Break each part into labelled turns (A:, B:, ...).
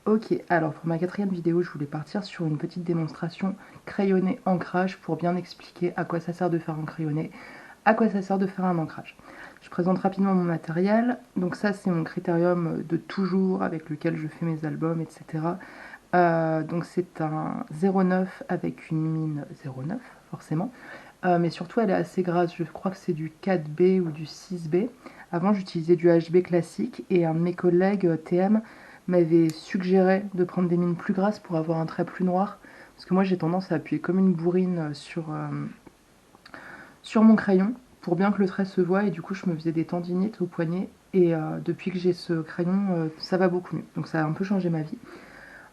A: Ok, alors pour ma 4e vidéo, je voulais partir sur une petite démonstration crayonné ancrage pour bien expliquer à quoi ça sert de faire un crayonné, à quoi ça sert de faire un ancrage. Je présente rapidement mon matériel. Donc ça, c'est mon critérium de toujours avec lequel je fais mes albums, etc. Donc c'est un 0,9 avec une mine 0,9, forcément. Mais surtout, elle est assez grasse. Je crois que c'est du 4B ou du 6B. Avant, j'utilisais du HB classique et un de mes collègues TM m'avait suggéré de prendre des mines plus grasses pour avoir un trait plus noir. Parce que moi, j'ai tendance à appuyer comme une bourrine sur mon crayon pour bien que le trait se voie. Et du coup, je me faisais des tendinites au poignet. Et depuis que j'ai ce crayon, ça va beaucoup mieux. Donc ça a un peu changé ma vie.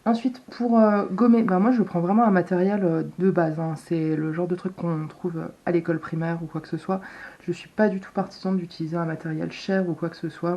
A: Ensuite, pour gommer, ben moi je prends vraiment un matériel de base, hein. C'est le genre de truc qu'on trouve à l'école primaire ou quoi que ce soit. Je suis pas du tout partisan d'utiliser un matériel cher ou quoi que ce soit.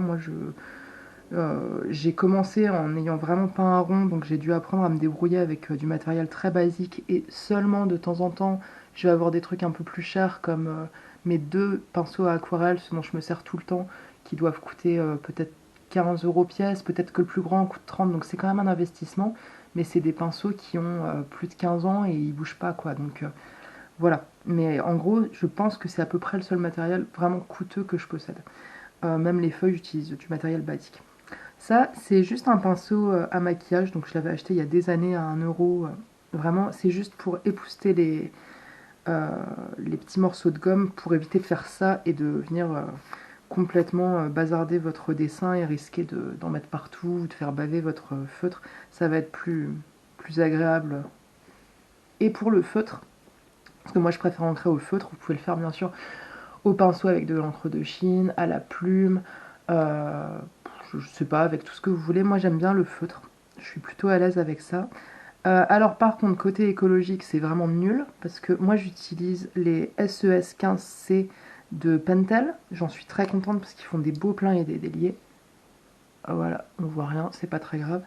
A: J'ai commencé en n'ayant vraiment pas un rond, donc j'ai dû apprendre à me débrouiller avec du matériel très basique et seulement de temps en temps, je vais avoir des trucs un peu plus chers comme mes 2 pinceaux à aquarelle, ce dont je me sers tout le temps, qui doivent coûter peut-être 15 € pièce, peut-être que le plus grand coûte 30, donc c'est quand même un investissement, mais c'est des pinceaux qui ont plus de 15 ans et ils bougent pas, quoi, donc voilà. Mais en gros, je pense que c'est à peu près le seul matériel vraiment coûteux que je possède. Même les feuilles, j'utilise du matériel basique. Ça, c'est juste un pinceau à maquillage, donc je l'avais acheté il y a des années à 1 €. Vraiment, c'est juste pour épousseter les petits morceaux de gomme, pour éviter de faire ça et de venir complètement bazarder votre dessin et risquer d'en mettre partout, ou de faire baver votre feutre. Ça va être plus agréable. Et pour le feutre, parce que moi je préfère ancrer au feutre, vous pouvez le faire bien sûr au pinceau avec de l'encre de Chine, à la plume, euh, je sais pas, avec tout ce que vous voulez. Moi j'aime bien le feutre, je suis plutôt à l'aise avec ça. Alors par contre, côté écologique, c'est vraiment nul, parce que moi j'utilise les SES 15C de Pentel. J'en suis très contente parce qu'ils font des beaux pleins et des déliés. Voilà, on voit rien, c'est pas très grave.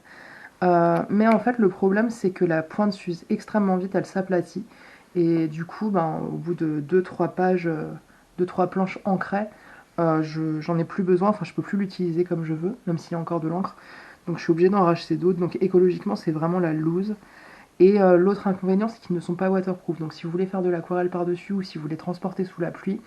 A: Mais en fait, le problème, c'est que la pointe s'use extrêmement vite, elle s'aplatit. Et du coup, ben, au bout de 2-3 pages, 2-3 planches ancrées, j'en ai plus besoin, enfin je peux plus l'utiliser comme je veux, même s'il y a encore de l'encre. Donc je suis obligée d'en racheter d'autres, donc écologiquement c'est vraiment la loose. Et l'autre inconvénient, c'est qu'ils ne sont pas waterproof, donc si vous voulez faire de l'aquarelle par-dessus ou si vous voulez transporter sous la pluie,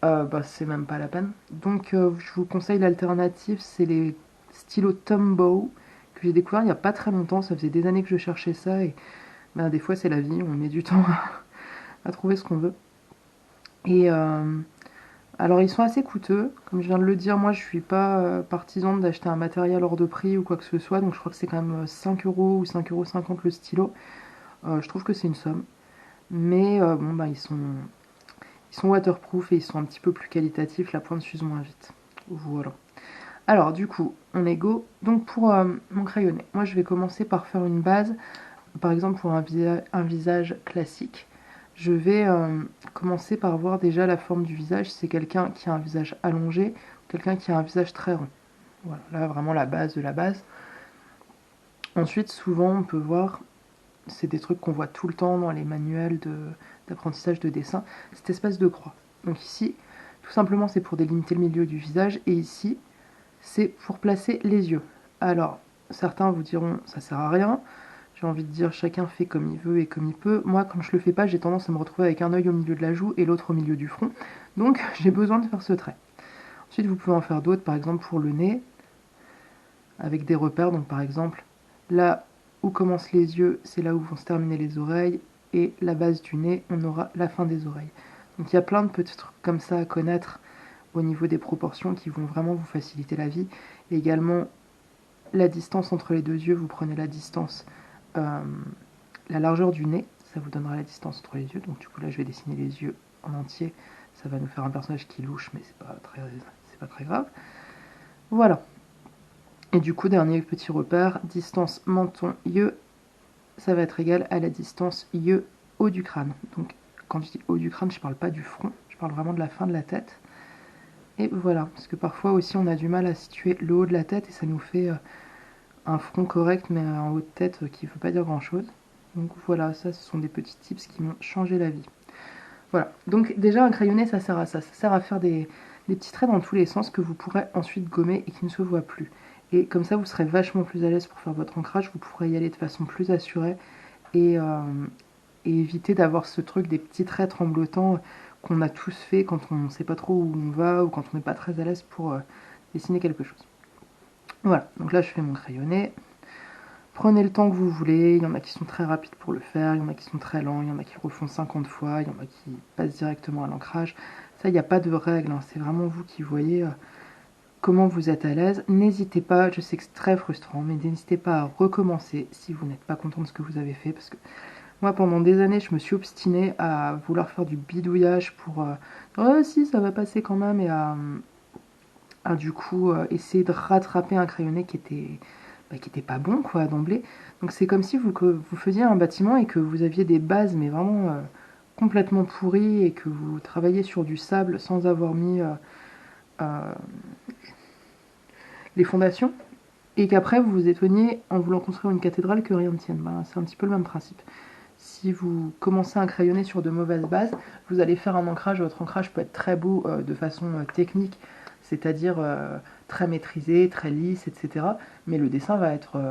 A: bah, c'est même pas la peine. Donc je vous conseille l'alternative, c'est les stylos Tombow que j'ai découvert il n'y a pas très longtemps, ça faisait des années que je cherchais ça et bah, des fois c'est la vie, on met du temps à trouver ce qu'on veut. Et alors ils sont assez coûteux, comme je viens de le dire, moi je suis pas partisane d'acheter un matériel hors de prix ou quoi que ce soit, donc je crois que c'est quand même 5 € ou 5,50 € le stylo. Je trouve que c'est une somme. Mais bon, bah, ils sont waterproof et ils sont un petit peu plus qualitatifs, la pointe s'use moins vite. Voilà. Alors du coup, on est go. Donc pour mon crayonné, moi je vais commencer par faire une base. Par exemple pour un visage classique, je vais commencer par voir déjà la forme du visage. C'est quelqu'un qui a un visage allongé ou quelqu'un qui a un visage très rond. Voilà, là vraiment la base de la base. Ensuite, souvent on peut voir, c'est des trucs qu'on voit tout le temps dans les manuels d'apprentissage de dessin, cette espèce de croix. Donc ici, tout simplement c'est pour délimiter le milieu du visage, et ici, c'est pour placer les yeux. Alors, certains vous diront, ça sert à rien. J'ai envie de dire, chacun fait comme il veut et comme il peut. Moi, quand je le fais pas, j'ai tendance à me retrouver avec un œil au milieu de la joue et l'autre au milieu du front. Donc, j'ai besoin de faire ce trait. Ensuite, vous pouvez en faire d'autres, par exemple pour le nez, avec des repères. Donc, par exemple, là où commencent les yeux, c'est là où vont se terminer les oreilles. Et la base du nez, on aura la fin des oreilles. Donc, il y a plein de petits trucs comme ça à connaître au niveau des proportions qui vont vraiment vous faciliter la vie. Et également, la distance entre les deux yeux, vous prenez la distance, la largeur du nez, ça vous donnera la distance entre les yeux. Donc du coup là je vais dessiner les yeux en entier, ça va nous faire un personnage qui louche, mais c'est pas très grave. Voilà. Et du coup, dernier petit repère, distance menton-yeux, ça va être égal à la distance yeux haut du crâne. Donc quand je dis haut du crâne, je parle pas du front, je parle vraiment de la fin de la tête. Et voilà, parce que parfois aussi on a du mal à situer le haut de la tête et ça nous fait un front correct mais un haut de tête qui ne veut pas dire grand chose. Donc voilà, ça ce sont des petits tips qui m'ont changé la vie. Voilà, donc déjà un crayonné ça sert à ça, ça sert à faire des petits traits dans tous les sens que vous pourrez ensuite gommer et qui ne se voient plus. Et comme ça, vous serez vachement plus à l'aise pour faire votre ancrage, vous pourrez y aller de façon plus assurée et, et éviter d'avoir ce truc des petits traits tremblotants qu'on a tous fait quand on ne sait pas trop où on va ou quand on n'est pas très à l'aise pour dessiner quelque chose. Voilà, donc là je fais mon crayonné. Prenez le temps que vous voulez, il y en a qui sont très rapides pour le faire, il y en a qui sont très lents, il y en a qui le refont 50 fois, il y en a qui passent directement à l'ancrage. Ça, il n'y a pas de règle, hein. C'est vraiment vous qui voyez comment vous êtes à l'aise. N'hésitez pas, je sais que c'est très frustrant, mais n'hésitez pas à recommencer si vous n'êtes pas content de ce que vous avez fait, parce que moi, pendant des années, je me suis obstinée à vouloir faire du bidouillage pour oh si, ça va passer quand même, et à du coup essayer de rattraper un crayonné qui était pas bon quoi d'emblée. Donc c'est comme si vous faisiez un bâtiment et que vous aviez des bases mais vraiment complètement pourries et que vous travailliez sur du sable sans avoir mis euh, les fondations et qu'après vous vous étonniez en voulant construire une cathédrale que rien ne tienne. Ben, c'est un petit peu le même principe. Si vous commencez à crayonner sur de mauvaises bases, vous allez faire un ancrage. Votre ancrage peut être très beau de façon technique, c'est-à-dire très maîtrisé, très lisse, etc. Mais le dessin va être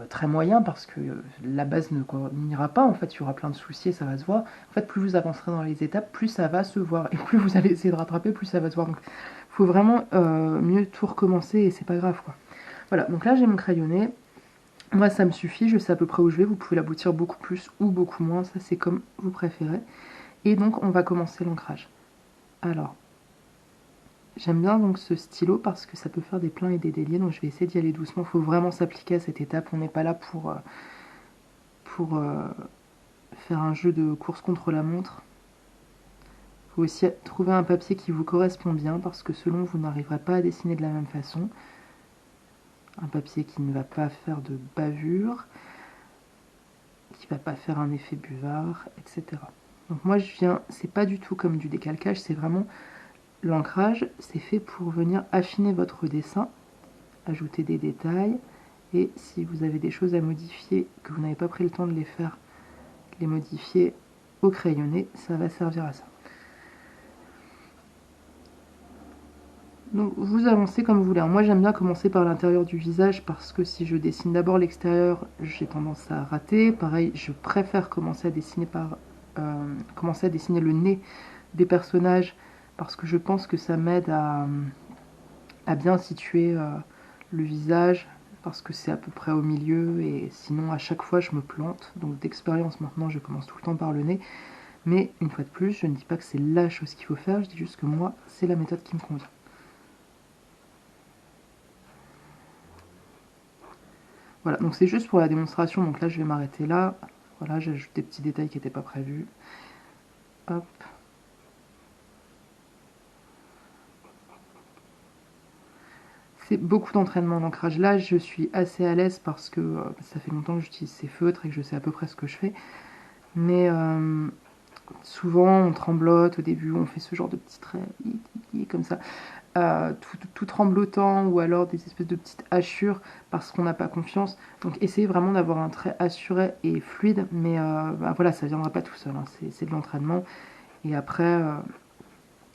A: très moyen parce que la base n'ira pas. En fait, il y aura plein de soucis et ça va se voir. En fait, plus vous avancerez dans les étapes, plus ça va se voir. Et plus vous allez essayer de rattraper, plus ça va se voir. Donc, il faut vraiment mieux tout recommencer et c'est pas grave, quoi. Voilà, donc là j'ai mon crayonné. Moi, ça me suffit, je sais à peu près où je vais. Vous pouvez l'aboutir beaucoup plus ou beaucoup moins, ça c'est comme vous préférez. Et donc, on va commencer l'ancrage. Alors, j'aime bien donc ce stylo parce que ça peut faire des pleins et des déliés, donc je vais essayer d'y aller doucement. Il faut vraiment s'appliquer à cette étape, on n'est pas là pour faire un jeu de course contre la montre. Il faut aussi trouver un papier qui vous correspond bien parce que selon vous n'arriverez pas à dessiner de la même façon. Un papier qui ne va pas faire de bavure, qui va pas faire un effet buvard, etc. Donc moi je viens, c'est pas du tout comme du décalcage, c'est vraiment l'ancrage, c'est fait pour venir affiner votre dessin, ajouter des détails, et si vous avez des choses à modifier, que vous n'avez pas pris le temps de les faire, les modifier au crayonné, ça va servir à ça. Donc vous avancez comme vous voulez. Moi j'aime bien commencer par l'intérieur du visage parce que si je dessine d'abord l'extérieur, j'ai tendance à rater. Pareil, je préfère commencer à dessiner le nez des personnages parce que je pense que ça m'aide à bien situer le visage parce que c'est à peu près au milieu et sinon à chaque fois je me plante. Donc d'expérience maintenant je commence tout le temps par le nez. Mais une fois de plus, je ne dis pas que c'est la chose qu'il faut faire, je dis juste que moi c'est la méthode qui me convient. Voilà, donc c'est juste pour la démonstration, donc là je vais m'arrêter là. Voilà, j'ajoute des petits détails qui n'étaient pas prévus. Hop. C'est beaucoup d'entraînement d'ancrage. Là, je suis assez à l'aise parce que ça fait longtemps que j'utilise ces feutres et que je sais à peu près ce que je fais. Mais souvent, on tremblote au début, on fait ce genre de petits traits comme ça. Tout tremblotant ou alors des espèces de petites hachures parce qu'on n'a pas confiance. Donc essayez vraiment d'avoir un trait assuré et fluide, mais voilà, ça ne viendra pas tout seul, hein. C'est de l'entraînement. Et après,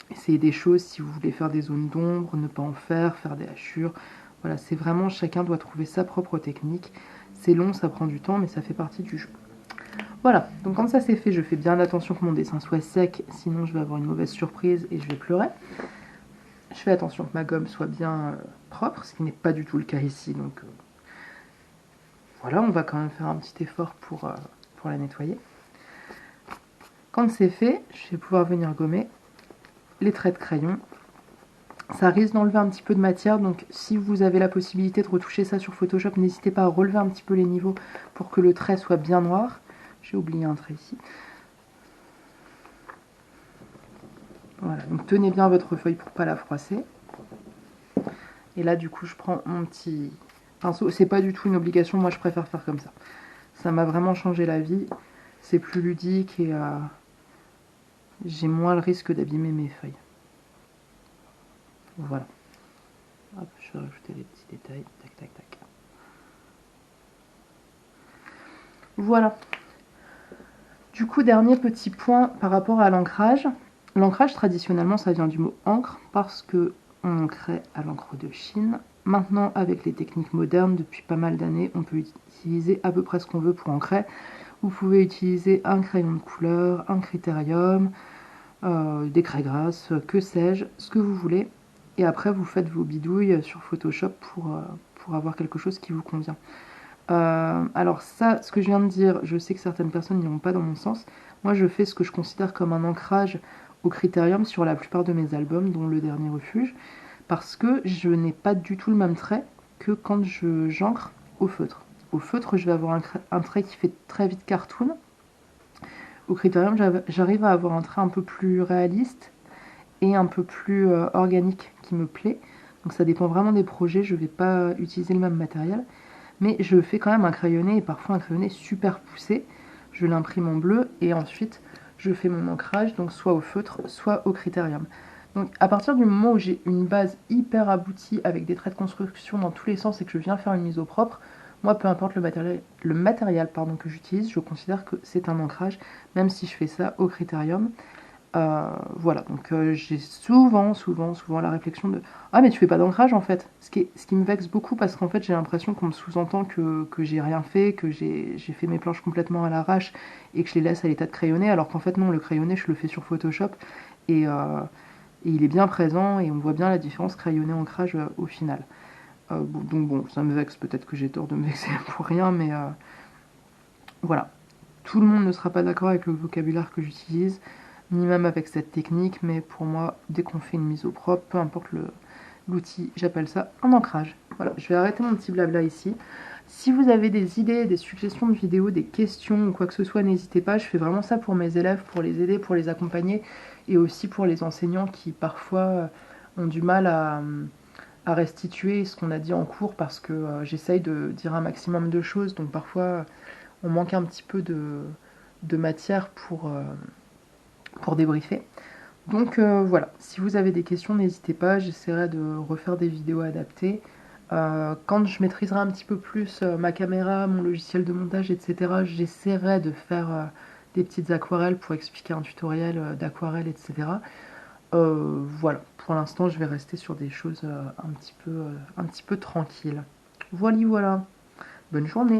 A: essayez des choses, si vous voulez faire des zones d'ombre, ne pas en faire des hachures. Voilà, c'est vraiment, chacun doit trouver sa propre technique. C'est long, ça prend du temps, mais ça fait partie du jeu. Voilà, donc quand ça c'est fait, je fais bien attention que mon dessin soit sec, sinon je vais avoir une mauvaise surprise et je vais pleurer. Je fais attention que ma gomme soit bien propre, ce qui n'est pas du tout le cas ici. Donc voilà, on va quand même faire un petit effort pour la nettoyer. Quand c'est fait, je vais pouvoir venir gommer les traits de crayon. Ça risque d'enlever un petit peu de matière, donc si vous avez la possibilité de retoucher ça sur Photoshop, n'hésitez pas à relever un petit peu les niveaux pour que le trait soit bien noir. J'ai oublié un trait ici. Voilà, donc tenez bien votre feuille pour ne pas la froisser. Et là, du coup, je prends mon petit pinceau. C'est pas du tout une obligation, moi je préfère faire comme ça. Ça m'a vraiment changé la vie. C'est plus ludique et j'ai moins le risque d'abîmer mes feuilles. Voilà. Hop, je vais rajouter les petits détails. Tac, tac, tac. Voilà. Du coup, dernier petit point par rapport à l'ancrage. L'ancrage, traditionnellement, ça vient du mot encre parce que on ancrait à l'encre de Chine Maintenant, avec les techniques modernes, depuis pas mal d'années, on peut utiliser à peu près ce qu'on veut pour ancrer. Vous pouvez utiliser un crayon de couleur, un critérium, des craies grasses, que sais-je, ce que vous voulez. Et après, vous faites vos bidouilles sur Photoshop pour avoir quelque chose qui vous convient. Alors ça, ce que je viens de dire, je sais que certaines personnes n'iront pas dans mon sens. Moi, je fais ce que je considère comme un ancrage au critérium sur la plupart de mes albums, dont Le Dernier Refuge, parce que je n'ai pas du tout le même trait que quand j'encre au feutre. Au feutre, je vais avoir un trait qui fait très vite cartoon. Au critérium, j'arrive à avoir un trait un peu plus réaliste et un peu plus organique qui me plaît. Donc ça dépend vraiment des projets, je ne vais pas utiliser le même matériel. Mais je fais quand même un crayonné, et parfois un crayonné super poussé. Je l'imprime en bleu et ensuite je fais mon ancrage, donc soit au feutre, soit au critérium. Donc à partir du moment où j'ai une base hyper aboutie avec des traits de construction dans tous les sens et que je viens faire une mise au propre, moi peu importe le matériel que j'utilise, je considère que c'est un ancrage, même si je fais ça au critérium. Voilà, donc j'ai souvent la réflexion de «Ah mais tu fais pas d'ancrage en fait», ce qui me vexe beaucoup parce qu'en fait j'ai l'impression qu'on me sous-entend que j'ai rien fait, que j'ai fait mes planches complètement à l'arrache et que je les laisse à l'état de crayonné, alors qu'en fait non, le crayonné je le fais sur Photoshop et, euh, et il est bien présent et on voit bien la différence crayonné-ancrage au final. Donc bon, ça me vexe, peut-être que j'ai tort de me vexer pour rien, mais voilà. Tout le monde ne sera pas d'accord avec le vocabulaire que j'utilise, ni même avec cette technique, mais pour moi, dès qu'on fait une mise au propre, peu importe l'outil, j'appelle ça un ancrage. Voilà, je vais arrêter mon petit blabla ici. Si vous avez des idées, des suggestions de vidéos, des questions ou quoi que ce soit, n'hésitez pas. Je fais vraiment ça pour mes élèves, pour les aider, pour les accompagner, et aussi pour les enseignants qui parfois ont du mal à restituer ce qu'on a dit en cours parce que j'essaye de dire un maximum de choses, donc parfois on manque un petit peu de matière pour débriefer. Donc voilà, si vous avez des questions, n'hésitez pas, j'essaierai de refaire des vidéos adaptées. Quand je maîtriserai un petit peu plus ma caméra, mon logiciel de montage, etc., j'essaierai de faire des petites aquarelles pour expliquer un tutoriel d'aquarelle, etc. Voilà, pour l'instant, je vais rester sur des choses un petit peu tranquilles. Voilà, voilà. Bonne journée!